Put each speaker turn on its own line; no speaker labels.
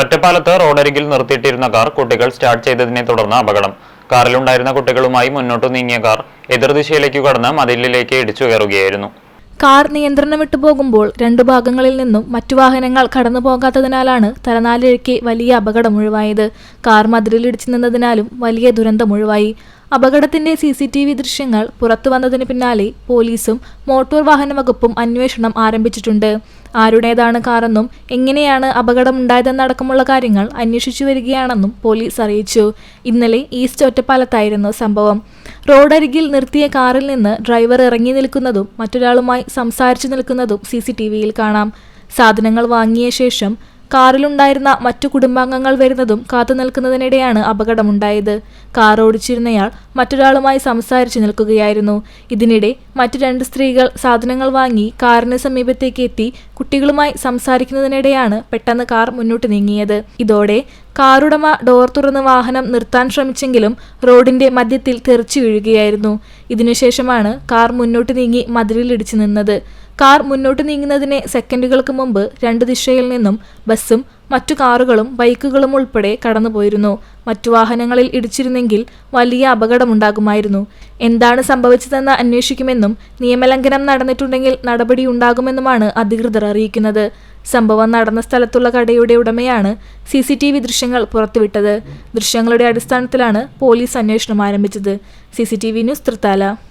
ഒറ്റപ്പാലത്ത് റോഡരികിൽ നിർത്തിയിട്ടിരുന്ന കാർ കുട്ടികൾ സ്റ്റാർട്ട് ചെയ്തതിനെ തുടർന്ന് അപകടം. കാറിലുണ്ടായിരുന്ന കുട്ടികളുമായി മുന്നോട്ടു നീങ്ങിയ കാർ എതിർദിശയിലേക്ക് കടന്ന് മതിലിലേക്ക് ഇടിച്ചു കയറുകയായിരുന്നു.
കാർ നിയന്ത്രണം വിട്ടു പോകുമ്പോൾ രണ്ടു ഭാഗങ്ങളിൽ നിന്നും മറ്റു വാഹനങ്ങൾ കടന്നു പോകാത്തതിനാലാണ് തലനാരിഴയ്ക്ക് വലിയ അപകടം ഒഴിവായത്. കാർ മതിലിടിച്ചു നിന്നതിനാലും വലിയ ദുരന്തമൊഴിവായി. അപകടത്തിന്റെ CCTV ദൃശ്യങ്ങൾ പുറത്തു വന്നതിന് പിന്നാലെ പോലീസും മോട്ടോർ വാഹന വകുപ്പും അന്വേഷണം ആരംഭിച്ചിട്ടുണ്ട്. ആരുടേതാണ് കാറെന്നും എങ്ങനെയാണ് അപകടമുണ്ടായതെന്നടക്കമുള്ള കാര്യങ്ങൾ അന്വേഷിച്ചു വരികയാണെന്നും പോലീസ് അറിയിച്ചു. ഇന്നലെ ഈസ്റ്റ് ഒറ്റപ്പാലത്തായിരുന്നു സംഭവം. റോഡരികിൽ നിർത്തിയ കാറിൽ നിന്ന് ഡ്രൈവർ ഇറങ്ങി നിൽക്കുന്നതും മറ്റൊരാളുമായി സംസാരിച്ചു നിൽക്കുന്നതും CCTVയിൽ കാണാം. സാധനങ്ങൾ വാങ്ങിയ ശേഷം കാറിലുണ്ടായിരുന്ന മറ്റു കുടുംബാംഗങ്ങൾ വരുന്നതും കാത്തുനിൽക്കുന്നതിനിടെയാണ് അപകടമുണ്ടായത്. കാർ ഓടിച്ചിരുന്നയാൾ മറ്റൊരാളുമായി സംസാരിച്ചു നിൽക്കുകയായിരുന്നു. ഇതിനിടെ മറ്റു രണ്ട് സ്ത്രീകൾ സാധനങ്ങൾ വാങ്ങി കാറിന് സമീപത്തേക്ക് എത്തി കുട്ടികളുമായി സംസാരിക്കുന്നതിനിടെയാണ് പെട്ടെന്ന് കാർ മുന്നോട്ട് നീങ്ങിയത്. ഇതോടെ കാറുടമ ഡോർ തുറന്ന് വാഹനം നിർത്താൻ ശ്രമിച്ചെങ്കിലും റോഡിന്റെ മധ്യത്തിൽ തെറിച്ചു വീഴുകയായിരുന്നു. ഇതിനുശേഷമാണ് കാർ മുന്നോട്ട് നീങ്ങി മതിലിലിടിച്ചു നിന്നത്. കാർ മുന്നോട്ട് നീങ്ങുന്നതിന് സെക്കൻഡുകൾക്ക് മുമ്പ് രണ്ട് ദിശയിൽ നിന്നും ബസ്സും മറ്റു കാറുകളും ബൈക്കുകളും ഉൾപ്പെടെ കടന്നുപോയിരുന്നു. മറ്റു വാഹനങ്ങളിൽ ഇടിച്ചിരുന്നെങ്കിൽ വലിയ അപകടമുണ്ടാകുമായിരുന്നു. എന്താണ് സംഭവിച്ചതെന്ന് അന്വേഷിക്കുമെന്നും നിയമലംഘനം നടന്നിട്ടുണ്ടെങ്കിൽ നടപടിയുണ്ടാകുമെന്നുമാണ് അധികൃതർ അറിയിക്കുന്നത്. സംഭവം നടന്ന സ്ഥലത്തുള്ള കടയുടെ ഉടമയാണ് CCTV ദൃശ്യങ്ങൾ പുറത്തുവിട്ടത്. ദൃശ്യങ്ങളുടെ അടിസ്ഥാനത്തിലാണ് പോലീസ് അന്വേഷണം ആരംഭിച്ചത്. CCTV news Thrithala.